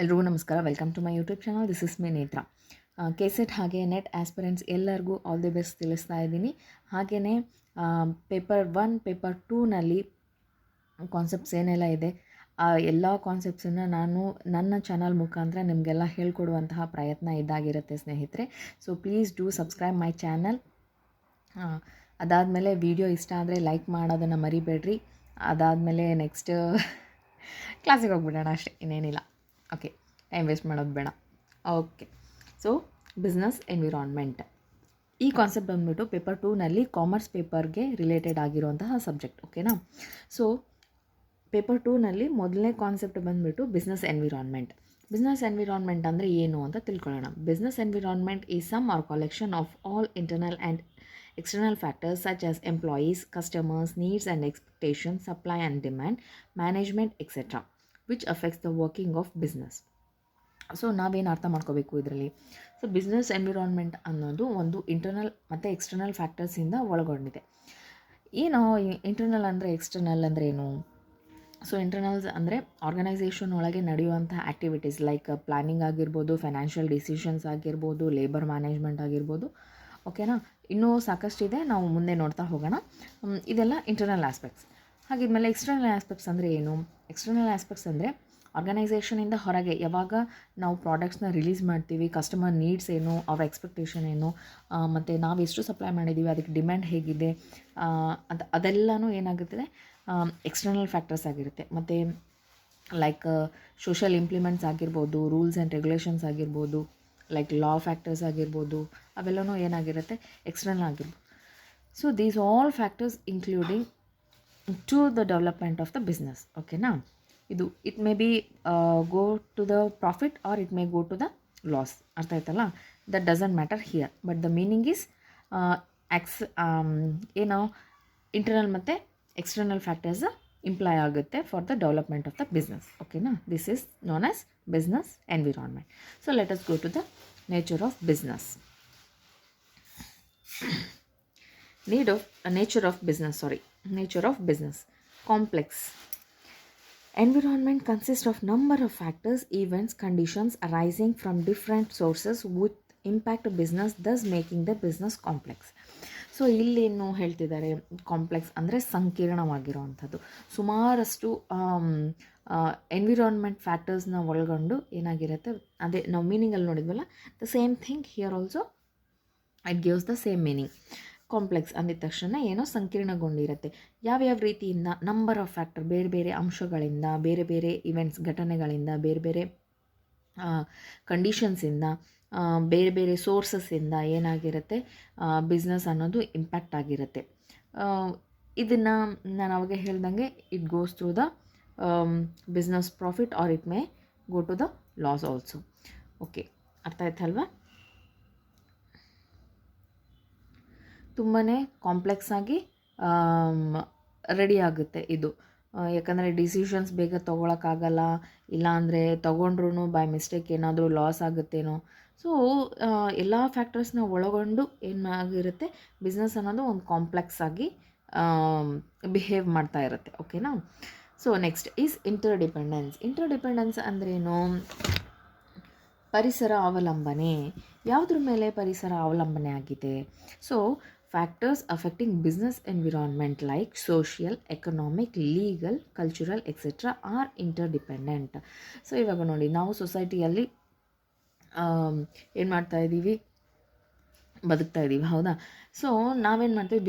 ಎಲ್ರಿಗೂ ನಮಸ್ಕಾರ. Welcome to my YouTube channel. This is my Netra. KSET ಹಾಗೆ ನೆಟ್ ಆಸ್ಪಿರೆಂಟ್ಸ್ ಎಲ್ಲರಿಗೂ ಆಲ್ ದಿ ಬೆಸ್ಟ್ ತಿಳಿಸ್ತಾ ಇದ್ದೀನಿ. ಹಾಗೆಯೇ ಪೇಪರ್ 1 ಪೇಪರ್ 2ನಲ್ಲಿ ಕಾನ್ಸೆಪ್ಟ್ಸ್ ಏನೆಲ್ಲ ಇದೆ ಆ ಎಲ್ಲ ಕಾನ್ಸೆಪ್ಟ್ಸನ್ನು ನಾನು ನನ್ನ ಚಾನಲ್ ಮುಖಾಂತರ ನಿಮಗೆಲ್ಲ ಹೇಳ್ಕೊಡುವಂತಹ ಪ್ರಯತ್ನ ಇದ್ದಾಗಿರುತ್ತೆ ಸ್ನೇಹಿತರೆ. So please do subscribe my channel. ಅದಾದಮೇಲೆ ವಿಡಿಯೋ ಇಷ್ಟ ಆದರೆ ಲೈಕ್ ಮಾಡೋದನ್ನು ಮರಿಬೇಡ್ರಿ. ಅದಾದಮೇಲೆ ನೆಕ್ಸ್ಟ್ ಕ್ಲಾಸಿಗೆ ಹೋಗ್ಬಿಡೋಣ ಅಷ್ಟೇ, ಇನ್ನೇನಿಲ್ಲ. ಓಕೆ, ಟೈಮ್ ವೇಸ್ಟ್ ಮಾಡೋದು ಬೇಡ. ಓಕೆ, ಸೊ ಬಿಸ್ನೆಸ್ ಎನ್ವಿರಾನ್ಮೆಂಟ್ ಈ ಕಾನ್ಸೆಪ್ಟ್ ಬಂದುಬಿಟ್ಟು ಪೇಪರ್ 2ನಲ್ಲಿ ಕಾಮರ್ಸ್ ಪೇಪರ್ಗೆ ರಿಲೇಟೆಡ್ ಆಗಿರುವಂತಹ ಸಬ್ಜೆಕ್ಟ್. ಓಕೆನಾ? ಸೊ ಪೇಪರ್ 2ನಲ್ಲಿ ಮೊದಲನೇ ಕಾನ್ಸೆಪ್ಟ್ ಬಂದುಬಿಟ್ಟು ಬಿಸ್ನೆಸ್ ಎನ್ವಿರಾನ್ಮೆಂಟ್. ಬಿಸ್ನೆಸ್ ಎನ್ವಿರಾನ್ಮೆಂಟ್ ಅಂದರೆ ಏನು ಅಂತ ತಿಳ್ಕೊಳ್ಳೋಣ. Business environment is sum or collection of all internal and external factors such as employees, customers, needs and expectations, supply and demand, management, etc., which affects the working of business. So ನಾವೇನು ಅರ್ಥ ಮಾಡ್ಕೋಬೇಕು ಇದರಲ್ಲಿ? So business environment ಅನ್ನೋದು ಒಂದು internal ಮತ್ತು external ಫ್ಯಾಕ್ಟರ್ಸಿಂದ ಒಳಗೊಂಡಿದೆ. ಏನು internal ಅಂದರೆ, ಎಕ್ಸ್ಟರ್ನಲ್ ಅಂದರೆ ಏನು? ಸೊ ಇಂಟರ್ನಲ್ಸ್ ಅಂದರೆ ಆರ್ಗನೈಸೇಷನ್ ಒಳಗೆ ನಡೆಯುವಂಥ ಆ್ಯಕ್ಟಿವಿಟೀಸ್ ಲೈಕ್ ಪ್ಲ್ಯಾನಿಂಗ್ ಆಗಿರ್ಬೋದು, ಫೈನಾನ್ಷಿಯಲ್ ಡಿಸಿಷನ್ಸ್ ಆಗಿರ್ಬೋದು, ಲೇಬರ್ ಮ್ಯಾನೇಜ್ಮೆಂಟ್ ಆಗಿರ್ಬೋದು. ಓಕೆನಾ? ಇನ್ನೂ ಸಾಕಷ್ಟಿದೆ, ನಾವು ಮುಂದೆ ನೋಡ್ತಾ ಹೋಗೋಣ. ಇದೆಲ್ಲ ಇಂಟರ್ನಲ್ ಆಸ್ಪೆಕ್ಟ್ಸ್. ಹಾಗಿದ್ಮೇಲೆ ಎಕ್ಸ್ಟರ್ನಲ್ ಆಸ್ಪೆಕ್ಟ್ಸ್ ಅಂದರೆ ಏನು? ಎಕ್ಸ್ಟರ್ನಲ್ ಆಸ್ಪೆಕ್ಟ್ಸ್ ಅಂದರೆ ಆರ್ಗನೈಸೇಷನಿಂದ ಹೊರಗೆ ಯಾವಾಗ ನಾವು ಪ್ರಾಡಕ್ಟ್ಸ್ನ ರಿಲೀಸ್ ಮಾಡ್ತೀವಿ, ಕಸ್ಟಮರ್ ನೀಡ್ಸ್ ಏನು, ಅವ್ರ ಎಕ್ಸ್ಪೆಕ್ಟೇಷನ್ ಏನು, ಮತ್ತು ನಾವು ಎಷ್ಟು ಸಪ್ಲೈ ಮಾಡಿದ್ದೀವಿ, ಅದಕ್ಕೆ ಡಿಮ್ಯಾಂಡ್ ಹೇಗಿದೆ, ಅದೆಲ್ಲನೂ ಏನಾಗುತ್ತದೆ, ಎಕ್ಸ್ಟರ್ನಲ್ ಫ್ಯಾಕ್ಟರ್ಸ್ ಆಗಿರುತ್ತೆ. ಮತ್ತು ಲೈಕ್ ಸೋಷಲ್ ಇಂಪ್ಲಿಮೆಂಟ್ಸ್ ಆಗಿರ್ಬೋದು, ರೂಲ್ಸ್ ಆ್ಯಂಡ್ ರೆಗ್ಯುಲೇಷನ್ಸ್ ಆಗಿರ್ಬೋದು, ಲೈಕ್ ಲಾ ಫ್ಯಾಕ್ಟರ್ಸ್ ಆಗಿರ್ಬೋದು, ಅವೆಲ್ಲವೂ ಏನಾಗಿರುತ್ತೆ, ಎಕ್ಸ್ಟರ್ನಲ್ ಆಗಿರ್ಬೋದು. So these all factors including to the development of the business. ಓಕೆನಾ? ಇದು it may be go to the profit or it may go to the loss. ಅರ್ಥ ಆಯ್ತಲ್ಲ? That doesn't matter here, but the meaning is ಏನು, internal ಮತ್ತು external factors imply ಆಗುತ್ತೆ for the development of the business. ಓಕೆನಾ? This is known as business environment. So let us go to the nature of business. Nature of business. Complex. Environment consists of number of factors, events, conditions arising from different sources which impact business, thus making the business complex. So ಇಲ್ಲೇನು ಹೇಳ್ತಿದ್ದಾರೆ, complex ಅಂದರೆ ಸಂಕೀರ್ಣವಾಗಿರುವಂಥದ್ದು. ಸುಮಾರಷ್ಟು environment ಫ್ಯಾಕ್ಟರ್ಸ್ನ ಒಳಗೊಂಡು ಏನಾಗಿರುತ್ತೆ, ಅದೇ ನಾವು ಮೀನಿಂಗಲ್ಲಿ ನೋಡಿದ್ವಲ್ಲ, the same thing here also it gives the same meaning. Complex ಅಂದಿದ ತಕ್ಷಣ ಏನೋ ಸಂಕೀರ್ಣಗೊಂಡಿರುತ್ತೆ. ಯಾವ್ಯಾವ ರೀತಿಯಿಂದ? ನಂಬರ್ ಆಫ್ ಫ್ಯಾಕ್ಟರ್, ಬೇರೆ ಬೇರೆ ಅಂಶಗಳಿಂದ, ಬೇರೆ ಬೇರೆ ಇವೆಂಟ್ಸ್, ಘಟನೆಗಳಿಂದ, ಬೇರೆ ಬೇರೆ ಕಂಡೀಷನ್ಸಿಂದ, ಬೇರೆ ಬೇರೆ ಸೋರ್ಸಸ್ಸಿಂದ ಏನಾಗಿರುತ್ತೆ, ಬಿಸ್ನೆಸ್ ಅನ್ನೋದು ಇಂಪ್ಯಾಕ್ಟ್ ಆಗಿರುತ್ತೆ. ಇದನ್ನು ನಾನು ಅವಾಗ ಹೇಳ್ದಂಗೆ it goes through the business profit or it may go to the loss also. Okay, ಅರ್ಥ ಆಯ್ತಲ್ವಾ? ತುಂಬಾ ಕಾಂಪ್ಲೆಕ್ಸ್ ಆಗಿ ರೆಡಿ ಆಗುತ್ತೆ ಇದು. ಯಾಕಂದರೆ ಡಿಸಿಷನ್ಸ್ ಬೇಗ ತೊಗೊಳಕ್ಕಾಗಲ್ಲ, ಇಲ್ಲಾಂದರೆ ತೊಗೊಂಡ್ರೂ ಬೈ ಮಿಸ್ಟೇಕ್ ಏನಾದರೂ ಲಾಸ್ ಆಗುತ್ತೇನೋ. ಸೊ ಎಲ್ಲ ಫ್ಯಾಕ್ಟರ್ಸ್ನ ಒಳಗೊಂಡು ಏನಾಗಿರುತ್ತೆ, ಬಿಸ್ನೆಸ್ ಅನ್ನೋದು ಒಂದು ಕಾಂಪ್ಲೆಕ್ಸ್ ಆಗಿ ಬಿಹೇವ್ ಮಾಡ್ತಾ ಇರುತ್ತೆ. ಓಕೆನಾ? So next is interdependence. Interdependence ಅಂದ್ರೇನು? ಪರಿಸರ ಅವಲಂಬನೆ. ಯಾವುದ್ರ ಮೇಲೆ ಪರಿಸರ ಅವಲಂಬನೆ ಆಗಿದೆ? So factors affecting business environment like social, economic, legal, cultural etcetera are interdependent. So ಇವಾಗ ನೋಡಿ, ನಾವು ಸೊಸೈಟಿಯಲ್ಲಿ ಏನು ಮಾಡ್ತಾ ಇದ್ದೀವಿ, ಬದುಕ್ತಾ ಇದ್ದೀವಿ, ಹೌದಾ? ಸೊ ನಾವೇನು ಮಾಡ್ತೀವಿ,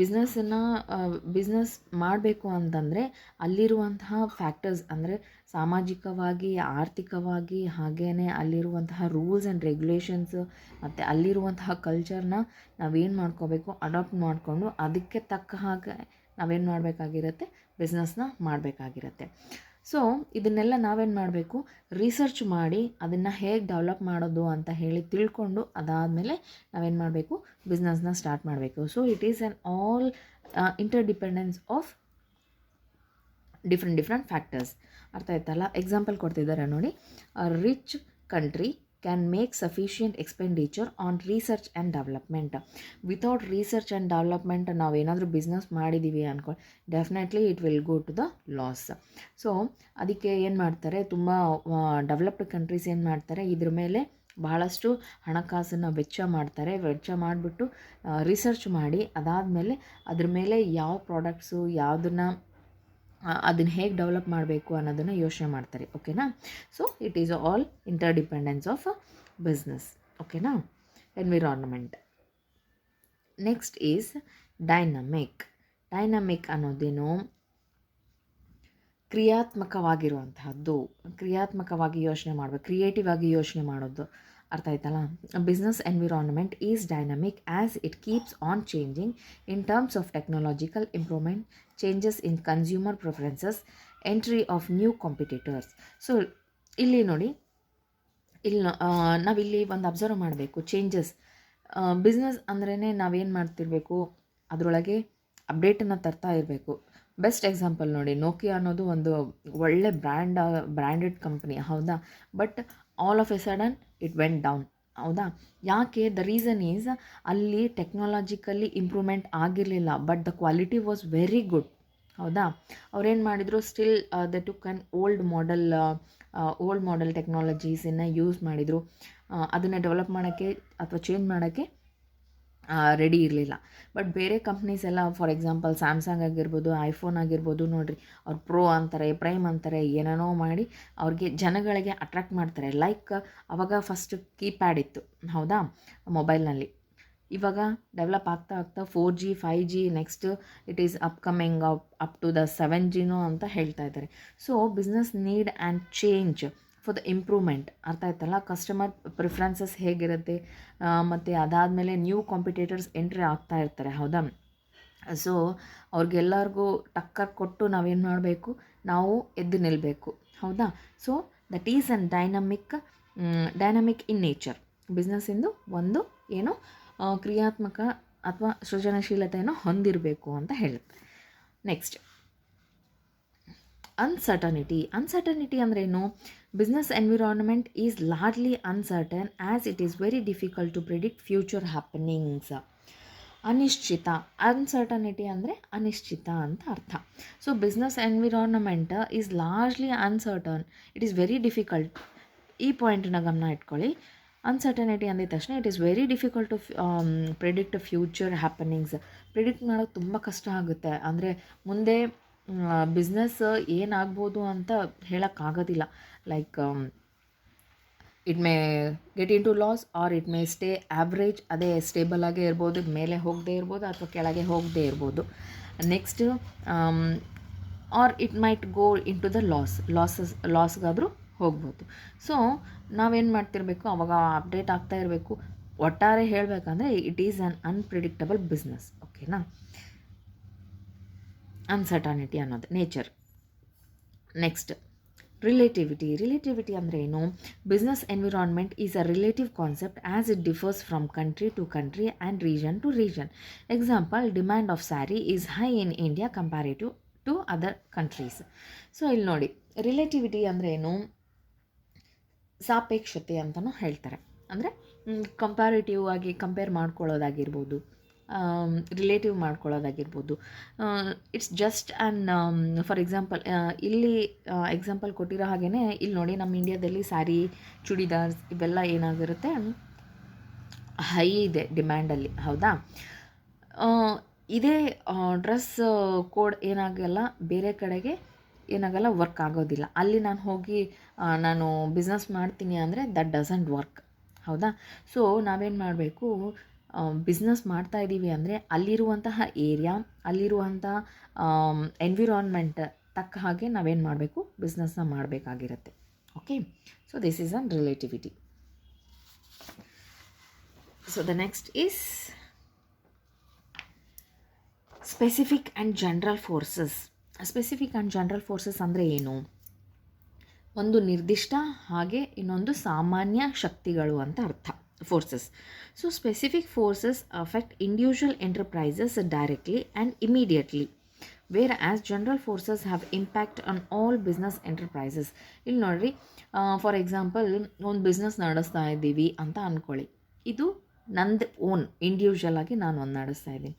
ಬಿಸ್ನೆಸ್ ಮಾಡಬೇಕು ಅಂತಂದರೆ ಅಲ್ಲಿರುವಂತಹ ಫ್ಯಾಕ್ಟರ್ಸ್ ಅಂದರೆ ಸಾಮಾಜಿಕವಾಗಿ, ಆರ್ಥಿಕವಾಗಿ, ಹಾಗೆಯೇ ಅಲ್ಲಿರುವಂತಹ ರೂಲ್ಸ್ ಆ್ಯಂಡ್ ರೆಗ್ಯುಲೇಷನ್ಸ್ ಮತ್ತು ಅಲ್ಲಿರುವಂತಹ ಕಲ್ಚರ್ನ ನಾವೇನು ಮಾಡ್ಕೋಬೇಕು, ಅಡಾಪ್ಟ್ ಮಾಡಿಕೊಂಡು ಅದಕ್ಕೆ ತಕ್ಕ ಹಾಗೆ ನಾವೇನು ಮಾಡಬೇಕಾಗಿರುತ್ತೆ, ಬಿಸ್ನೆಸ್ನ ಮಾಡಬೇಕಾಗಿರುತ್ತೆ. ಸೊ ಇದನ್ನೆಲ್ಲ ನಾವೇನು ಮಾಡಬೇಕು, ರಿಸರ್ಚ್ ಮಾಡಿ ಅದನ್ನು ಹೇಗೆ ಡೆವಲಪ್ ಮಾಡೋದು ಅಂತ ಹೇಳಿ ತಿಳ್ಕೊಂಡು ಅದಾದಮೇಲೆ ನಾವೇನು ಮಾಡಬೇಕು, ಬಿಸ್ನೆಸ್ನ ಸ್ಟಾರ್ಟ್ ಮಾಡಬೇಕು. So it is on all interdependence of different factors. ಅರ್ಥ ಆಯ್ತಲ್ಲ? ಎಕ್ಸಾಂಪಲ್ ಕೊಡ್ತಿದ್ದಾರೆ ನೋಡಿ. Rich country can make sufficient expenditure on research and development. Without research and development ನಾವೇನಾದರೂ ಬಿಸ್ನೆಸ್ ಮಾಡಿದ್ದೀವಿ ಅಂದ್ಕೊಂಡು definitely it will go to the loss. So ಅದಕ್ಕೆ ಏನು ಮಾಡ್ತಾರೆ, ತುಂಬ ಡೆವಲಪ್ಡ್ ಕಂಟ್ರೀಸ್ ಏನು ಮಾಡ್ತಾರೆ, ಇದ್ರ ಮೇಲೆ ಬಹಳಷ್ಟು ಹಣಕಾಸನ್ನು ವೆಚ್ಚ ಮಾಡಿಬಿಟ್ಟು ರಿಸರ್ಚ್ ಮಾಡಿ ಅದಾದಮೇಲೆ ಅದ್ರ ಮೇಲೆ ಯಾವ ಪ್ರಾಡಕ್ಟ್ಸು ಯಾವುದನ್ನು ಅದನ್ನು ಹೇಗೆ ಡೆವಲಪ್ ಮಾಡಬೇಕು ಅನ್ನೋದನ್ನು ಯೋಚನೆ ಮಾಡ್ತಾರೆ. ಓಕೆನಾ. So it is all interdependence of business. ಓಕೆನಾ. Environment. Next is dynamic. Dynamic ಅನ್ನೋದೇನು, ಕ್ರಿಯಾತ್ಮಕವಾಗಿರುವಂತಹದ್ದು, ಕ್ರಿಯಾತ್ಮಕವಾಗಿ ಯೋಚನೆ ಮಾಡಬೇಕು, ಕ್ರಿಯೇಟಿವ್ ಆಗಿ ಯೋಚನೆ ಮಾಡೋದು. ಅರ್ಥ ಆಯ್ತಲ್ಲ. Business environment is dynamic as it keeps on changing in terms of technological improvement, changes in consumer preferences, entry of new competitors. So ಇಲ್ಲಿ ನೋಡಿ, ನಾವಿಲ್ಲಿ ಒಂದು ಅಬ್ಸರ್ವ್ ಮಾಡಬೇಕು, ಚೇಂಜಸ್. ಬಿಸ್ನೆಸ್ ಅಂದ್ರೇ ನಾವೇನು ಮಾಡ್ತಿರ್ಬೇಕು, ಅದರೊಳಗೆ ಅಪ್ಡೇಟನ್ನು ತರ್ತಾ ಇರಬೇಕು. ಬೆಸ್ಟ್ ಎಕ್ಸಾಂಪಲ್ ನೋಡಿ, ನೋಕಿಯಾ ಅನ್ನೋದು ಒಂದು ಒಳ್ಳೆ ಬ್ರ್ಯಾಂಡೆಡ್ ಕಂಪ್ನಿ, ಹೌದಾ. But all of a sudden it went down, ಹೌದಾ. ಯಾಕೆ? ದ ರೀಸನ್ ಈಸ್ ಅಲ್ಲಿ ಟೆಕ್ನಾಲಜಿಕಲಿ ಇಂಪ್ರೂವ್ಮೆಂಟ್ ಆಗಿರಲಿಲ್ಲ, but the quality was very good, ಹೌದಾ. ಅವ್ರೇನು ಮಾಡಿದರು, still the took an old model ಟೆಕ್ನಾಲಜೀಸನ್ನು ಯೂಸ್ ಮಾಡಿದರು. ಅದನ್ನು ಡೆವಲಪ್ ಮಾಡೋಕ್ಕೆ ಅಥವಾ ಚೇಂಜ್ ಮಾಡೋಕ್ಕೆ ರೆಡಿ ಇರಲಿಲ್ಲ. ಬಟ್ ಬೇರೆ ಕಂಪ್ನೀಸ್ ಎಲ್ಲ, ಫಾರ್ ಎಕ್ಸಾಂಪಲ್ ಸ್ಯಾಮ್ಸಂಗ್ ಆಗಿರ್ಬೋದು, ಐಫೋನ್ ಆಗಿರ್ಬೋದು, ನೋಡಿರಿ, ಅವ್ರು ಪ್ರೋ ಅಂತಾರೆ, ಪ್ರೈಮ್ ಅಂತಾರೆ, ಏನೇನೋ ಮಾಡಿ ಅವ್ರಿಗೆ ಜನಗಳಿಗೆ ಅಟ್ರಾಕ್ಟ್ ಮಾಡ್ತಾರೆ. ಲೈಕ್ ಅವಾಗ ಫಸ್ಟ್ ಕೀಪ್ಯಾಡ್ ಇತ್ತು, ಹೌದಾ, ಮೊಬೈಲ್ನಲ್ಲಿ. ಇವಾಗ ಡೆವಲಪ್ ಆಗ್ತಾ 4G 5G, next it is upcoming up to the 7G ಅಂತ ಹೇಳ್ತಾ ಇದ್ದಾರೆ. So business need and change for the improvement. ಅರ್ಥ ಆಯ್ತಲ್ಲ. ಕಸ್ಟಮರ್ ಪ್ರಿಫರೆನ್ಸಸ್ ಹೇಗಿರುತ್ತೆ, ಮತ್ತು ಅದಾದಮೇಲೆ ನ್ಯೂ ಕಾಂಪಿಟೇಟರ್ಸ್ ಎಂಟ್ರಿ ಆಗ್ತಾ ಇರ್ತಾರೆ, ಹೌದಾ. ಸೊ ಅವ್ರಿಗೆಲ್ಲರಿಗೂ ಟಕ್ಕರ್ ಕೊಟ್ಟು ನಾವೇನು ಮಾಡಬೇಕು, ನಾವು ಎದ್ದು ನಿಲ್ಲಬೇಕು, ಹೌದಾ. So that is an dynamic in nature. ಬಿಸ್ನೆಸ್ಸಿಂದು ಒಂದು ಏನು ಕ್ರಿಯಾತ್ಮಕ ಅಥವಾ ಸೃಜನಶೀಲತೆಯನ್ನು ಹೊಂದಿರಬೇಕು ಅಂತ ಹೇಳುತ್ತೆ. ನೆಕ್ಸ್ಟ್ ಅನ್ಸರ್ಟನಿಟಿ ಅಂದ್ರೇನು? Business environment is largely uncertain as it is very difficult to predict future happenings. ಅನಿಶ್ಚಿತ. ಅನ್ಸರ್ಟನಿಟಿ ಅಂದರೆ ಅನಿಶ್ಚಿತ ಅಂತ ಅರ್ಥ. So business environment is largely uncertain, it is very difficult. ಈ ಪಾಯಿಂಟನ್ನ ಗಮನ ಇಟ್ಕೊಳ್ಳಿ. ಅನ್ಸರ್ಟನಿಟಿ ಅಂದಿದ ತಕ್ಷಣ it is very difficult to predict future happenings. Predict ಮಾಡೋದು ತುಂಬ ಕಷ್ಟ ಆಗುತ್ತೆ. ಅಂದರೆ ಮುಂದೆ ಬಿಸ್ನೆಸ್ ಏನಾಗ್ಬೋದು ಅಂತ ಹೇಳೋಕ್ಕಾಗೋದಿಲ್ಲ. Like it may get into loss or it may stay average, ಅದೇ ಸ್ಟೇಬಲ್ ಆಗೇ ಇರ್ಬೋದು, ಮೇಲೆ ಹೋಗದೇ ಇರ್ಬೋದು ಅಥವಾ ಕೆಳಗೆ ಹೋಗದೇ ಇರ್ಬೋದು. Next or it might go into the ಲಾಸ್ಗಾದರೂ ಹೋಗ್ಬೋದು. ಸೊ ನಾವೇನು ಮಾಡ್ತಿರಬೇಕು, ಅವಾಗ ಅಪ್ಡೇಟ್ ಆಗ್ತಾ ಇರಬೇಕು. ಒಟ್ಟಾರೆ ಹೇಳಬೇಕಂದ್ರೆ it is on unpredictable business. ಓಕೆನಾ. ಅನ್ಸರ್ಟನಿಟಿ ಅನ್ನೋದು ನೇಚರ್. ನೆಕ್ಸ್ಟ್ ರಿಲೇಟಿವಿಟಿ ಅಂದರೆ ಏನು? Business environment is a relative concept as it differs from country to country and region to region. Example, demand of sari is high in India comparative to other countries. So ಇಲ್ಲಿ ನೋಡಿ, relativity ಅಂದರೆ ಏನು? ಸಾಪೇಕ್ಷತೆ ಅಂತಲೂ ಹೇಳ್ತಾರೆ. ಅಂದರೆ comparative ಆಗಿ compare ಮಾಡ್ಕೊಳ್ಳೋದಾಗಿರ್ಬೋದು, relative ಮಾಡ್ಕೊಳ್ಳೋದಾಗಿರ್ಬೋದು. ಇಟ್ಸ್ ಜಸ್ಟ್ ಫಾರ್ ಎಕ್ಸಾಂಪಲ್, ಇಲ್ಲಿ ಎಕ್ಸಾಂಪಲ್ ಕೊಟ್ಟಿರೋ ಹಾಗೆಯೇ ಇಲ್ಲಿ ನೋಡಿ, ನಮ್ಮ ಇಂಡಿಯಾದಲ್ಲಿ ಸ್ಯಾರಿ, ಚೂಡಿದಾರ್ಸ್ ಇವೆಲ್ಲ ಏನಾಗಿರುತ್ತೆ, ಹೈ ಇದೆ ಡಿಮ್ಯಾಂಡಲ್ಲಿ, ಹೌದಾ. ಇದೇ ಡ್ರೆಸ್ ಕೋಡ್ ಏನಾಗಲ್ಲ, ಬೇರೆ ಕಡೆಗೆ ಏನಾಗಲ್ಲ, ವರ್ಕ್ ಆಗೋದಿಲ್ಲ. ಅಲ್ಲಿ ನಾನು ಹೋಗಿ ನಾನು ಬಿಸ್ನೆಸ್ ಮಾಡ್ತೀನಿ ಅಂದರೆ ದಟ್ ಡಸಂಟ್ ವರ್ಕ್, ಹೌದಾ. ಸೊ ನಾವೇನು ಮಾಡಬೇಕು, ಬಿಸ್ನೆಸ್ ಮಾಡ್ತಾ ಇದ್ದೀವಿ ಅಂದರೆ ಅಲ್ಲಿರುವಂತಹ ಏರಿಯಾ, ಅಲ್ಲಿರುವಂತಹ ಎನ್ವಿರಾನ್ಮೆಂಟ್ ತಕ್ಕ ಹಾಗೆ ನಾವೇನು ಮಾಡಬೇಕು, ಬಿಸ್ನೆಸ್ನ ಮಾಡಬೇಕಾಗಿರುತ್ತೆ. Okay. So this is an relativity. So the next is specific and general forces. Specific and general forces ಅಂದರೆ ಏನು? ಒಂದು ನಿರ್ದಿಷ್ಟ, ಹಾಗೆ ಇನ್ನೊಂದು ಸಾಮಾನ್ಯ ಶಕ್ತಿಗಳು ಅಂತ ಅರ್ಥ, forces. So specific forces affect individual enterprises directly and immediately, whereas general forces have impact on all business enterprises. ಇಲ್ಲಿ ನೋಡಿರಿ, ಫಾರ್ ಎಕ್ಸಾಂಪಲ್ ಒಂದು ಬಿಸ್ನೆಸ್ ನಡೆಸ್ತಾ ಇದ್ದೀವಿ ಅಂತ ಅಂದ್ಕೊಳ್ಳಿ. ಇದು ನಂದು ಓನ್ ಇಂಡಿವಿಜುವಲ್ ಆಗಿ ನಾನು ಒಂದು ನಡೆಸ್ತಾ ಇದ್ದೀನಿ.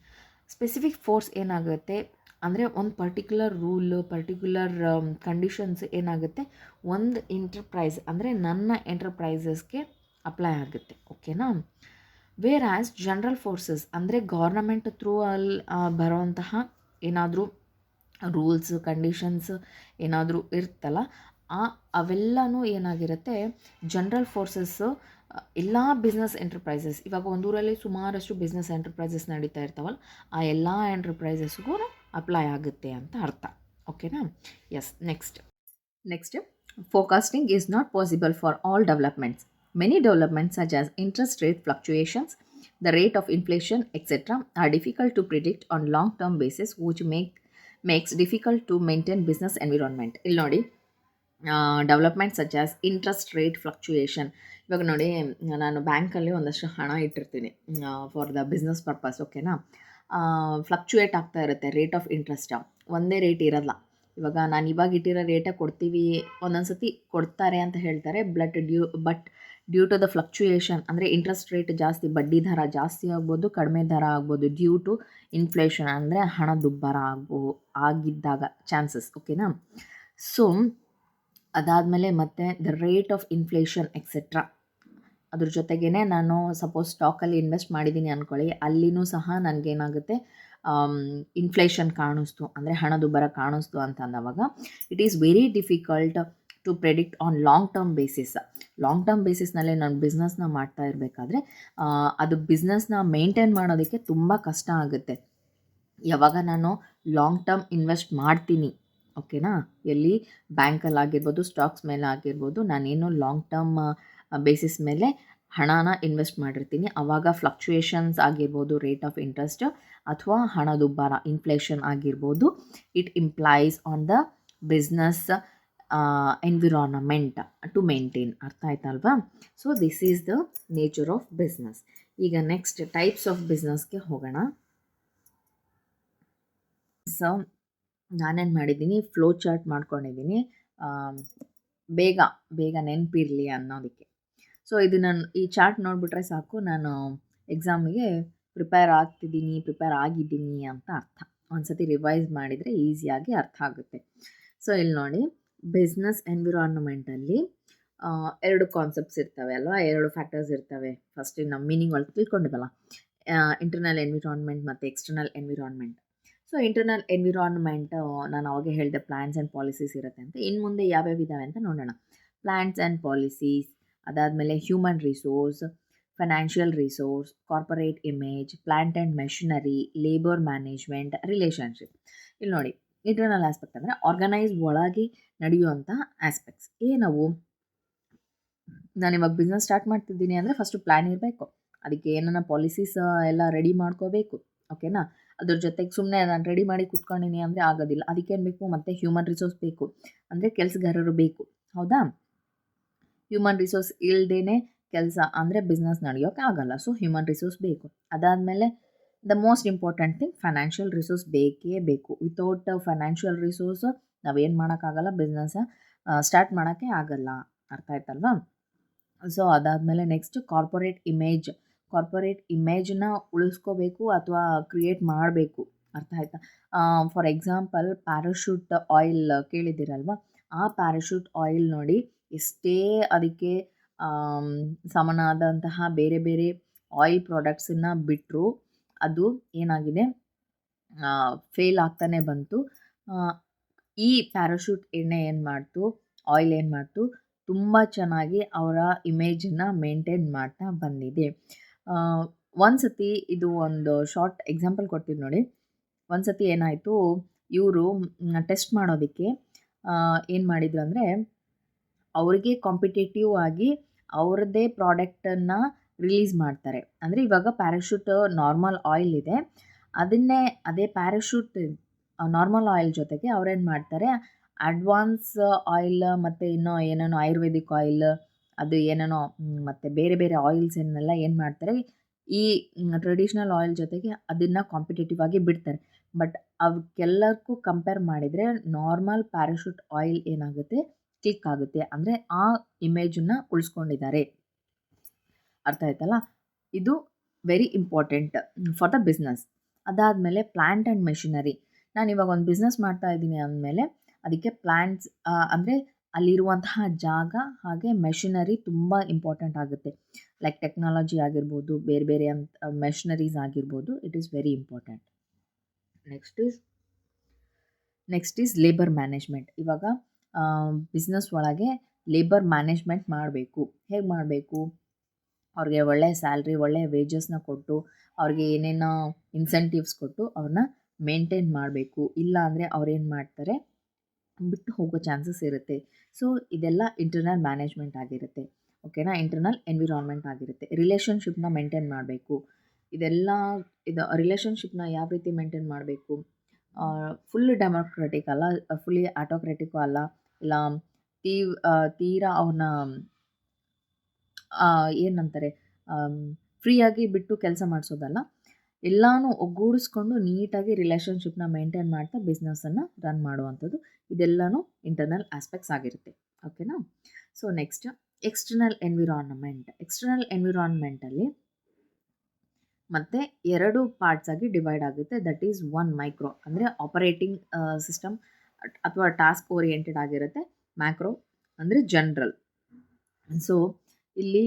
ಸ್ಪೆಸಿಫಿಕ್ ಫೋರ್ಸ್ ಏನಾಗುತ್ತೆ ಅಂದರೆ ಒಂದು ಪರ್ಟಿಕ್ಯುಲರ್ ರೂಲ್, ಪರ್ಟಿಕ್ಯುಲರ್ ಕಂಡೀಷನ್ಸ್ ಏನಾಗುತ್ತೆ ಒಂದು ಎಂಟರ್ಪ್ರೈಸ್ ಅಂದರೆ ನನ್ನ ಎಂಟರ್ಪ್ರೈಸಸ್ಗೆ ಅಪ್ಲೈ ಆಗುತ್ತೆ. ಓಕೆನಾ? ವೇರ್ ಆ್ಯಸ್ ಜನರಲ್ ಫೋರ್ಸಸ್ ಅಂದರೆ ಗೌರ್ನಮೆಂಟ್ ಥ್ರೂ ಅಲ್ಲಿ ಬರೋವಂತಹ ಏನಾದರೂ ರೂಲ್ಸ್, ಕಂಡೀಷನ್ಸ್ ಏನಾದರೂ ಇರ್ತಲ್ಲ, ಅವೆಲ್ಲನೂ ಏನಾಗಿರುತ್ತೆ ಜನರಲ್ ಫೋರ್ಸಸ್ಸು ಎಲ್ಲ ಬಿಸ್ನೆಸ್ ಎಂಟರ್ಪ್ರೈಸಸ್, ಇವಾಗ ಒಂದೂರಲ್ಲಿ ಸುಮಾರಷ್ಟು ಬಿಸ್ನೆಸ್ ಎಂಟರ್ಪ್ರೈಸಸ್ ನಡೀತಾ ಇರ್ತಾವಲ್ಲ, ಆ ಎಲ್ಲ ಎಂಟರ್ಪ್ರೈಸಸ್ಗೂ ಅಪ್ಲೈ ಆಗುತ್ತೆ ಅಂತ ಅರ್ಥ. ಓಕೆನಾ? Yes. Next forecasting is not possible for all developments. Many developments such as interest rate fluctuations, the rate of inflation, etc. are difficult to predict on long-term basis, which makes difficult to maintain business environment. ಇಲ್ಲಿ ನೋಡಿ, development such as interest rate fluctuation. ಇವಾಗ ನೋಡಿ, ನಾನು ಬ್ಯಾಂಕಲ್ಲಿ ಒಂದಷ್ಟು ಹಣ ಇಟ್ಟಿರ್ತೀನಿ for the business purpose. ಓಕೆನಾ? ಫ್ಲಕ್ಚುಯೇಟ್ ಆಗ್ತಾ ಇರುತ್ತೆ ರೇಟ್ ಆಫ್ ಇಂಟ್ರೆಸ್ಟ್, ಒಂದೇ ರೇಟ್ ಇರಲ್ಲ. ಇವಾಗ ನಾನು ಇವಾಗ ಇಟ್ಟಿರೋ ರೇಟೇ ಕೊಡ್ತೀವಿ, ಒಂದೊಂದು ಸತಿ ಕೊಡ್ತಾರೆ ಅಂತ ಹೇಳ್ತಾರೆ. But due to the fluctuation ಅಂದರೆ ಇಂಟ್ರೆಸ್ಟ್ ರೇಟ್ ಜಾಸ್ತಿ, ಬಡ್ಡಿ ದರ ಜಾಸ್ತಿ ಆಗ್ಬೋದು, ಕಡಿಮೆ ದರ ಆಗ್ಬೋದು, ಡ್ಯೂ ಟು ಇನ್ಫ್ಲೇಷನ್ ಅಂದರೆ ಹಣದುಬ್ಬರ ಆಗಿದ್ದಾಗ ಚಾನ್ಸಸ್. ಓಕೆನಾ? ಸೊ ಅದಾದಮೇಲೆ ಮತ್ತೆ the rate of inflation etcetera, ಅದ್ರ ಜೊತೆಗೇ ನಾನು ಸಪೋಸ್ ಸ್ಟಾಕಲ್ಲಿ ಇನ್ವೆಸ್ಟ್ ಮಾಡಿದ್ದೀನಿ ಅಂದ್ಕೊಳ್ಳಿ, ಅಲ್ಲಿನೂ ಸಹ ನನಗೇನಾಗುತ್ತೆ, ಇನ್ಫ್ಲೇಷನ್ ಕಾಣಿಸ್ತು ಅಂದರೆ ಹಣದುಬ್ಬರ ಕಾಣಿಸ್ತು ಅಂತ ಅಂದವಾಗ it is very difficult to predict on long term basis. Long term ಬೇಸಿಸ್ನಲ್ಲೇ ನಾನು ಬಿಸ್ನೆಸ್ನ ಮಾಡ್ತಾ ಇರಬೇಕಾದ್ರೆ ಅದು ಬಿಸ್ನೆಸ್ನ ಮೇಂಟೈನ್ ಮಾಡೋದಕ್ಕೆ ತುಂಬ ಕಷ್ಟ ಆಗುತ್ತೆ. ಯಾವಾಗ ನಾನು ಲಾಂಗ್ ಟರ್ಮ್ ಇನ್ವೆಸ್ಟ್ ಮಾಡ್ತೀನಿ, ಓಕೆನಾ, ಎಲ್ಲಿ ಬ್ಯಾಂಕಲ್ಲಿ ಆಗಿರ್ಬೋದು, ಸ್ಟಾಕ್ಸ್ ಮೇಲೆ ಆಗಿರ್ಬೋದು, ನಾನೇನು ಲಾಂಗ್ ಟರ್ಮ್ ಬೇಸಿಸ್ ಮೇಲೆ ಹಣನ ಇನ್ವೆಸ್ಟ್ ಮಾಡಿರ್ತೀನಿ, ಆವಾಗ ಫ್ಲಕ್ಚುಯೇಷನ್ಸ್ ಆಗಿರ್ಬೋದು, ರೇಟ್ ಆಫ್ ಇಂಟ್ರೆಸ್ಟ್ ಅಥವಾ ಹಣದುಬ್ಬರ ಇನ್ಫ್ಲೇಷನ್ ಆಗಿರ್ಬೋದು, it implies on the business environment to maintain. ಅರ್ಥ ಆಯ್ತಲ್ವಾ? So this is the nature of business. ಈಗ ನೆಕ್ಸ್ಟ್ ಟೈಪ್ಸ್ ಆಫ್ ಬಿಸ್ನೆಸ್ಗೆ ಹೋಗೋಣ. ಸೊ ನಾನೇನು ಮಾಡಿದ್ದೀನಿ, ಫ್ಲೋ ಚಾರ್ಟ್ ಮಾಡ್ಕೊಂಡಿದ್ದೀನಿ, ಬೇಗ ನೆನಪಿರಲಿ ಅನ್ನೋದಕ್ಕೆ. ಸೊ ಇದು ನಾನು ಈ ಚಾರ್ಟ್ ನೋಡಿಬಿಟ್ರೆ ಸಾಕು, ನಾನು ಎಕ್ಸಾಮಿಗೆ ಪ್ರಿಪೇರ್ ಆಗಿದ್ದೀನಿ ಅಂತ ಅರ್ಥ. ಒಂದು ಸತಿ ರಿವೈಸ್ ಮಾಡಿದರೆ ಈಸಿಯಾಗಿ ಅರ್ಥ ಆಗುತ್ತೆ. ಸೊ ಇಲ್ಲಿ ನೋಡಿ, ಬಿಸ್ನೆಸ್ ಎನ್ವಿರಾನ್ಮೆಂಟಲ್ಲಿ 2 ಕಾನ್ಸೆಪ್ಟ್ಸ್ ಇರ್ತವೆ ಅಲ್ವಾ, 2 ಫ್ಯಾಕ್ಟರ್ಸ್ ಇರ್ತವೆ. ಫಸ್ಟ್ ನಮ್ಮ ಮೀನಿಂಗ್ ಒಳಗೆ ತಿಳ್ಕೊಂಡಿವಲ್ಲ, ಇಂಟರ್ನಲ್ ಎನ್ವಿರಾನ್ಮೆಂಟ್ ಮತ್ತು external environment. So internal environment ನಾನು ಅವಾಗೆ ಹೇಳಿದೆ ಪ್ಲ್ಯಾನ್ಸ್ ಆ್ಯಂಡ್ ಪಾಲಿಸೀಸ್ ಇರುತ್ತೆ ಅಂತ. ಇನ್ನು ಮುಂದೆ ಯಾವ್ಯಾವ ಇದ್ದಾವೆ ಅಂತ ನೋಡೋಣ. ಪ್ಲ್ಯಾನ್ಸ್ ಆ್ಯಂಡ್ ಪಾಲಿಸೀಸ್, ಅದಾದಮೇಲೆ human resource, financial resource, corporate image, plant and machinery, labour management, relationship. ಇಲ್ಲಿ ನೋಡಿ, ಇಂಟರ್ನಲ್ ಆಸ್ಪೆಕ್ಟ್ ಅಂದರೆ ಆರ್ಗನೈಸ್ ಒಳಗೆ ನಡೆಯುವಂಥ ಆಸ್ಪೆಕ್ಟ್ಸ್ ಏನವು. ನಾನಿವಾಗ ಬಿಸ್ನೆಸ್ ಸ್ಟಾರ್ಟ್ ಮಾಡ್ತಿದ್ದೀನಿ ಅಂದರೆ ಫಸ್ಟು ಪ್ಲ್ಯಾನ್ ಇರಬೇಕು, ಅದಕ್ಕೆ ಏನನ್ನ ಪಾಲಿಸೀಸ್ ಎಲ್ಲ ರೆಡಿ ಮಾಡ್ಕೋಬೇಕು. ಓಕೆನಾ? ಅದ್ರ ಜೊತೆಗೆ ಸುಮ್ಮನೆ ನಾನು ರೆಡಿ ಮಾಡಿ ಕೂತ್ಕೊಂಡಿನಿ ಅಂದರೆ ಆಗೋದಿಲ್ಲ. ಅದಕ್ಕೇನು ಬೇಕು, ಮತ್ತು ಹ್ಯೂಮನ್ ರಿಸೋರ್ಸ್ ಬೇಕು, ಅಂದರೆ ಕೆಲಸಗಾರರು ಬೇಕು. ಹೌದಾ? ಹ್ಯೂಮನ್ ರಿಸೋರ್ಸ್ ಇಲ್ಲದೇ ಕೆಲಸ ಅಂದರೆ ಬಿಸ್ನೆಸ್ ನಡೆಯೋಕ್ಕೆ ಆಗಲ್ಲ. ಸೊ ಹ್ಯೂಮನ್ ರಿಸೋರ್ಸ್ ಬೇಕು. ಅದಾದಮೇಲೆ the most important thing, financial resource ಬೇಕೇ ಬೇಕು. ವಿತೌಟ್ ಫೈನಾನ್ಷಿಯಲ್ ರಿಸೋರ್ಸ್ ನಾವೇನು ಮಾಡೋಕ್ಕಾಗಲ್ಲ, ಬಿಸ್ನೆಸ್ ಸ್ಟಾರ್ಟ್ ಮಾಡೋಕ್ಕೆ ಆಗಲ್ಲ. ಅರ್ಥ ಆಯ್ತಲ್ವಾ? ಸೊ ಅದಾದಮೇಲೆ ನೆಕ್ಸ್ಟ್ ಕಾರ್ಪೊರೇಟ್ ಇಮೇಜ್ನ ಉಳಿಸ್ಕೋಬೇಕು ಅಥವಾ ಕ್ರಿಯೇಟ್ ಮಾಡಬೇಕು. ಅರ್ಥ ಆಯ್ತಾ? ಫಾರ್ ಎಕ್ಸಾಂಪಲ್ ಪ್ಯಾರಾಶೂಟ್ ಆಯಿಲ್ ಕೇಳಿದ್ದೀರಲ್ವ, ಆ ಪ್ಯಾರಾಶೂಟ್ ಆಯಿಲ್ ನೋಡಿ, ಎಷ್ಟೇ ಅದಕ್ಕೆ ಸಮನಾದಂತಹ ಬೇರೆ ಬೇರೆ ಆಯಿಲ್ ಪ್ರಾಡಕ್ಟ್ಸನ್ನು ಬಿಟ್ಟರು ಅದು ಏನಾಗಿದೆ, ಫೇಲ್ ಆಗ್ತಾನೆ ಬಂತು. ಈ ಪ್ಯಾರಾಶೂಟ್ ಎಣ್ಣೆ ಆಯಿಲ್ ಏನು ಮಾಡ್ತು, ತುಂಬ ಚೆನ್ನಾಗಿ ಅವರ ಇಮೇಜನ್ನು ಮೇಂಟೈನ್ ಮಾಡ್ತಾ ಬಂದಿದೆ. ಒಂದು ಸತಿ ಇದು ಒಂದು ಶಾರ್ಟ್ ಎಕ್ಸಾಂಪಲ್ ಕೊಡ್ತೀನಿ ನೋಡಿ. ಒಂದು ಸತಿ ಏನಾಯಿತು, ಇವರು ಟೆಸ್ಟ್ ಮಾಡೋದಕ್ಕೆ ಏನು ಮಾಡಿದ್ರು ಅಂದರೆ, ಅವ್ರಿಗೆ ಕಾಂಪಿಟೇಟಿವ್ ಆಗಿ ಅವ್ರದ್ದೇ ಪ್ರಾಡಕ್ಟನ್ನು ರಿಲೀಸ್ ಮಾಡ್ತಾರೆ. ಅಂದರೆ ಇವಾಗ ಪ್ಯಾರಾಶೂಟ್ ನಾರ್ಮಲ್ ಆಯಿಲ್ ಇದೆ, ಅದೇ ಪ್ಯಾರಾಶೂಟ್ ನಾರ್ಮಲ್ ಆಯಿಲ್ ಜೊತೆಗೆ ಅವ್ರೇನು ಮಾಡ್ತಾರೆ, ಅಡ್ವಾನ್ಸ್ ಆಯಿಲ್ ಮತ್ತು ಇನ್ನೂ ಏನೇನೋ ಆಯುರ್ವೇದಿಕ್ ಆಯಿಲ್, ಅದು ಏನೇನೋ ಮತ್ತು ಬೇರೆ ಬೇರೆ ಆಯಿಲ್ಸನ್ನೆಲ್ಲ ಏನು ಮಾಡ್ತಾರೆ, ಈ ಟ್ರೆಡಿಷ್ನಲ್ ಆಯಿಲ್ ಜೊತೆಗೆ ಅದನ್ನು ಕಾಂಪಿಟೇಟಿವ್ ಆಗಿ ಬಿಡ್ತಾರೆ. ಬಟ್ ಅವಕ್ಕೆಲ್ಲಕ್ಕೂ ಕಂಪೇರ್ ಮಾಡಿದರೆ ನಾರ್ಮಲ್ ಪ್ಯಾರಾಶೂಟ್ ಆಯಿಲ್ ಏನಾಗುತ್ತೆ, ಕ್ಲಿಕ್ ಆಗುತ್ತೆ. ಅಂದರೆ ಆ ಇಮೇಜನ್ನು ಉಳಿಸ್ಕೊಂಡಿದ್ದಾರೆ. ಅರ್ಥ ಆಯ್ತಲ್ಲ? ಇದು very important for the business. ಅದಾದಮೇಲೆ ಪ್ಲ್ಯಾಂಟ್ ಆ್ಯಂಡ್ ಮೆಷಿನರಿ. ನಾನು ಇವಾಗ ಒಂದು ಬಿಸ್ನೆಸ್ ಮಾಡ್ತಾ ಇದ್ದೀನಿ ಅಂದಮೇಲೆ ಅದಕ್ಕೆ ಪ್ಲ್ಯಾಂಟ್ಸ್ ಅಂದರೆ ಅಲ್ಲಿರುವಂತಹ ಜಾಗ ಹಾಗೆ ಮೆಷಿನರಿ ತುಂಬ ಇಂಪಾರ್ಟೆಂಟ್ ಆಗುತ್ತೆ. ಲೈಕ್ ಟೆಕ್ನಾಲಜಿ ಆಗಿರ್ಬೋದು, ಬೇರೆ ಬೇರೆ ಮೆಷಿನರೀಸ್ ಆಗಿರ್ಬೋದು, it is very important. Next is labour management. ಇವಾಗ ಬಿಸ್ನೆಸ್ ಒಳಗೆ ಲೇಬರ್ ಮ್ಯಾನೇಜ್ಮೆಂಟ್ ಮಾಡಬೇಕು. ಹೇಗೆ ಮಾಡಬೇಕು? ಅವ್ರಿಗೆ ಒಳ್ಳೆಯ ಸ್ಯಾಲ್ರಿ, ಒಳ್ಳೆಯ ವೇಜಸ್ನ ಕೊಟ್ಟು, ಅವ್ರಿಗೆ ಏನೇನೋ ಇನ್ಸೆಂಟಿವ್ಸ್ ಕೊಟ್ಟು ಅವ್ರನ್ನ ಮೇಂಟೈನ್ ಮಾಡಬೇಕು. ಇಲ್ಲ ಅಂದರೆ ಅವ್ರೇನು ಮಾಡ್ತಾರೆ, ಬಿಟ್ಟು ಹೋಗೋ ಚಾನ್ಸಸ್ ಇರುತ್ತೆ. ಸೊ ಇದೆಲ್ಲ ಇಂಟರ್ನಲ್ ಮ್ಯಾನೇಜ್ಮೆಂಟ್ ಆಗಿರುತ್ತೆ. ಓಕೆನಾ? ಇಂಟರ್ನಲ್ ಎನ್ವಿರಾನ್ಮೆಂಟ್ ಆಗಿರುತ್ತೆ. ರಿಲೇಷನ್ಶಿಪ್ನ ಮೇಂಟೈನ್ ಮಾಡಬೇಕು. ಇದು ರಿಲೇಷನ್ಶಿಪ್ನ ಯಾವ ರೀತಿ ಮೇಂಟೈನ್ ಮಾಡಬೇಕು? ಫುಲ್ ಡೆಮೋಕ್ರೆಟಿಕ್ ಅಲ್ಲ, ಫುಲ್ಲಿ ಆಟೋಕ್ರೆಟಿಕ್ಕು ಅಲ್ಲ, ಇಲ್ಲ ತೀರಾ ಅವನ್ನ ಏನಂತಾರೆ, ಫ್ರೀಯಾಗಿ ಬಿಟ್ಟು ಕೆಲಸ ಮಾಡಿಸೋದಲ್ಲ. ಎಲ್ಲನೂ ಒಗ್ಗೂಡಿಸ್ಕೊಂಡು ನೀಟಾಗಿ ರಿಲೇಷನ್ಶಿಪ್ನ ಮೇಂಟೈನ್ ಮಾಡ್ತಾ ಬಿಸ್ನೆಸ್ಸನ್ನು ರನ್ ಮಾಡುವಂಥದ್ದು. ಇದೆಲ್ಲನೂ ಇಂಟರ್ನಲ್ ಆಸ್ಪೆಕ್ಟ್ಸ್ ಆಗಿರುತ್ತೆ. ಓಕೆನಾ? So next external environment. External ಎನ್ವಿರಾನ್ಮೆಂಟಲ್ಲಿ ಮತ್ತು 2 ಪಾರ್ಟ್ಸ್ ಆಗಿ ಡಿವೈಡ್ ಆಗುತ್ತೆ. ದಟ್ ಈಸ್ 1 ಮೈಕ್ರೋ ಅಂದರೆ ಆಪರೇಟಿಂಗ್ ಸಿಸ್ಟಮ್ ಅಥವಾ ಟಾಸ್ಕ್ ಓರಿಯೆಂಟೆಡ್ ಆಗಿರುತ್ತೆ. ಮ್ಯಾಕ್ರೋ ಅಂದರೆ ಜನರಲ್. ಸೊ ಇಲ್ಲಿ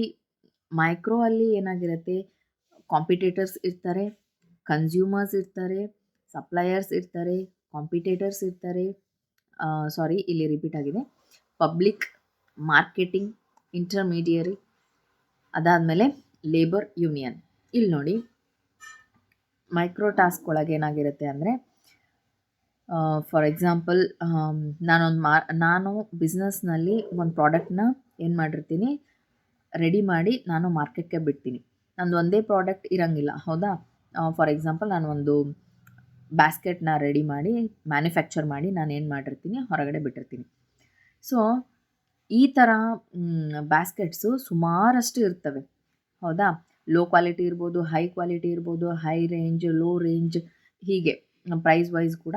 ಮೈಕ್ರೋ ಅಲ್ಲಿ ಏನಾಗಿರುತ್ತೆ, ಕಾಂಪಿಟೇಟರ್ಸ್ ಇರ್ತಾರೆ, ಕನ್ಸ್ಯೂಮರ್ಸ್ ಇರ್ತಾರೆ, ಸಪ್ಲೈಯರ್ಸ್ ಇರ್ತಾರೆ, ಕಾಂಪಿಟೇಟರ್ಸ್ ಇರ್ತಾರೆ. ಇಲ್ಲಿ ರಿಪೀಟ್ ಆಗಿದೆ. ಪಬ್ಲಿಕ್, ಮಾರ್ಕೆಟಿಂಗ್, ಇಂಟರ್ಮೀಡಿಯರಿ, ಅದಾದಮೇಲೆ ಲೇಬರ್ ಯೂನಿಯನ್. ಇಲ್ಲಿ ನೋಡಿ, ಮೈಕ್ರೋ ಟಾಸ್ಕ್ ಒಳಗೆ ಏನಾಗಿರುತ್ತೆ ಅಂದರೆ, ಫಾರ್ ಎಕ್ಸಾಂಪಲ್, ನಾನು ಬಿಸ್ನೆಸ್ನಲ್ಲಿ ಒಂದು ಪ್ರಾಡಕ್ಟ್ನ ಏನು ಮಾಡಿರ್ತೀನಿ, ರೆಡಿ ಮಾಡಿ ನಾನು ಮಾರ್ಕೆಟ್ಗೆ ಬಿಡ್ತೀನಿ. ನಂದು ಒಂದೇ ಪ್ರಾಡಕ್ಟ್ ಇರೋಂಗಿಲ್ಲ, ಹೌದಾ? ಫಾರ್ ಎಕ್ಸಾಂಪಲ್, ನಾನು ಒಂದು ಬ್ಯಾಸ್ಕೆಟ್ನ ರೆಡಿ ಮಾಡಿ ಮ್ಯಾನುಫ್ಯಾಕ್ಚರ್ ಮಾಡಿ ನಾನು ಏನು ಮಾಡಿರ್ತೀನಿ, ಹೊರಗಡೆ ಬಿಟ್ಟಿರ್ತೀನಿ. ಸೊ ಈ ಥರ ಬ್ಯಾಸ್ಕೆಟ್ಸು ಸುಮಾರಷ್ಟು ಇರ್ತವೆ, ಹೌದಾ? ಲೋ ಕ್ವಾಲಿಟಿ ಇರ್ಬೋದು, ಹೈ ಕ್ವಾಲಿಟಿ ಇರ್ಬೋದು, ಹೈ ರೇಂಜ್, ಲೋ ರೇಂಜ್, ಹೀಗೆ ಪ್ರೈಸ್ ವೈಸ್ ಕೂಡ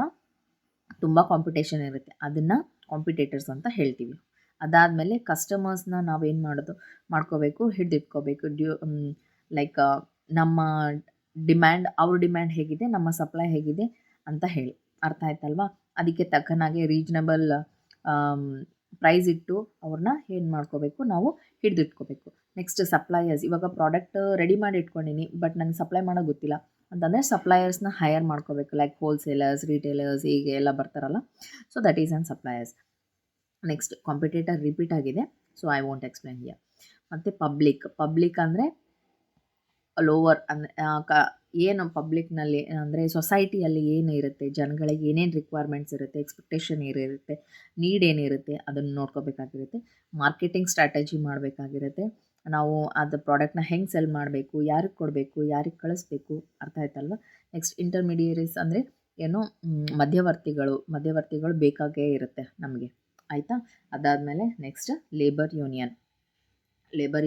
ತುಂಬ ಕಾಂಪಿಟೇಷನ್ ಇರುತ್ತೆ. ಅದನ್ನು ಕಾಂಪಿಟೇಟರ್ಸ್ ಅಂತ ಹೇಳ್ತೀವಿ. ಅದಾದಮೇಲೆ ಕಸ್ಟಮರ್ಸ್ನ ನಾವೇನು ಮಾಡ್ಕೋಬೇಕು, ಹಿಡಿದಿಟ್ಕೋಬೇಕು. ಲೈಕ್ ನಮ್ಮ ಡಿಮ್ಯಾಂಡ್, ಅವ್ರ ಡಿಮ್ಯಾಂಡ್ ಹೇಗಿದೆ, ನಮ್ಮ ಸಪ್ಲೈ ಹೇಗಿದೆ ಅಂತ ಹೇಳಿ. ಅರ್ಥ ಆಯ್ತಲ್ವಾ? ಅದಕ್ಕೆ ತಕ್ಕನಾಗೆ ರೀಸನಬಲ್ ಪ್ರೈಸ್ ಇಟ್ಟು ಅವ್ರನ್ನ ಏನು ಮಾಡ್ಕೋಬೇಕು, ನಾವು ಹಿಡಿದಿಟ್ಕೋಬೇಕು. Next suppliers. ಇವಾಗ ಪ್ರಾಡಕ್ಟ್ ರೆಡಿ ಮಾಡಿ ಇಟ್ಕೊಂಡಿನಿ, ಬಟ್ ನನಗೆ ಸಪ್ಲೈ ಮಾಡೋದು ಗೊತ್ತಿಲ್ಲ ಅಂತಂದರೆ ಸಪ್ಲೈಯರ್ಸ್ನ ಹೈಯರ್ ಮಾಡ್ಕೋಬೇಕು. ಲೈಕ್ ಹೋಲ್ಸೇಲರ್ಸ್, ರಿಟೇಲರ್ಸ್, ಹೀಗೆ ಎಲ್ಲ ಬರ್ತಾರಲ್ಲ. So that is on suppliers. Next competitor repeat ಆಗಿದೆ, so I want explain here. ಮತ್ತು ಪಬ್ಲಿಕ್ ಅಂದರೆ ಲೋವರ್, ಅಂದರೆ ಏನು ಪಬ್ಲಿಕ್ನಲ್ಲಿ ಅಂದರೆ ಸೊಸೈಟಿಯಲ್ಲಿ ಏನು ಇರುತ್ತೆ, ಜನಗಳಿಗೆ ಏನೇನು ರಿಕ್ವೈರ್ಮೆಂಟ್ಸ್ ಇರುತ್ತೆ, ಎಕ್ಸ್ಪೆಕ್ಟೇಷನ್ ಏನಿರುತ್ತೆ, ನೀಡ್ ಏನಿರುತ್ತೆ, ಅದನ್ನು ನೋಡ್ಕೋಬೇಕಾಗಿರುತ್ತೆ. Marketing strategy ಮಾಡಬೇಕಾಗಿರುತ್ತೆ. ನಾವು ಅದು ಪ್ರಾಡಕ್ಟ್ನ ಹೆಂಗೆ ಸೆಲ್ ಮಾಡಬೇಕು, ಯಾರಿಗೆ ಕೊಡಬೇಕು, ಯಾರಿಗೆ ಕಳಿಸ್ಬೇಕು. ಅರ್ಥ ಆಯ್ತಲ್ವ? ನೆಕ್ಸ್ಟ್ ಇಂಟರ್ಮೀಡಿಯರೀಸ್ ಅಂದರೆ ಏನು, ಮಧ್ಯವರ್ತಿಗಳು ಬೇಕಾಗೇ ಇರುತ್ತೆ ನಮಗೆ, ಆಯಿತಾ? ಅದಾದಮೇಲೆ next labour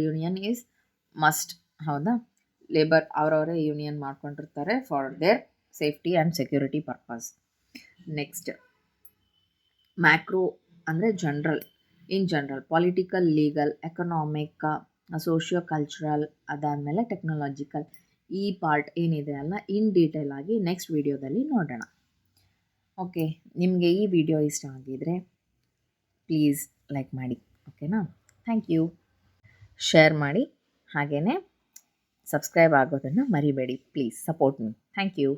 union is must, ಹೌದಾ? ಲೇಬರ್ ಅವರವರೇ ಯೂನಿಯನ್ ಮಾಡ್ಕೊಂಡಿರ್ತಾರೆ for their safety and security purpose. Next macro ಅಂದರೆ in general, political, legal, economic, socio cultural, ಅದಾದಮೇಲೆ ಟೆಕ್ನಾಲಜಿಕಲ್. ಈ ಪಾರ್ಟ್ ಏನಿದೆ ಅಲ್ಲ, ಇನ್ ಡೀಟೇಲ್ ಆಗಿ ನೆಕ್ಸ್ಟ್ ವಿಡಿಯೋದಲ್ಲಿ ನೋಡೋಣ. ಓಕೆ, ನಿಮಗೆ ಈ ವಿಡಿಯೋ ಇಷ್ಟ ಆಗಿದರೆ ಪ್ಲೀಸ್ ಲೈಕ್ ಮಾಡಿ, ಓಕೆನಾ? Thank you. ಶೇರ್ ಮಾಡಿ, ಹಾಗೆಯೇ ಸಬ್ಸ್ಕ್ರೈಬ್ ಆಗೋದನ್ನು ಮರಿಬೇಡಿ. Please support me. Thank you.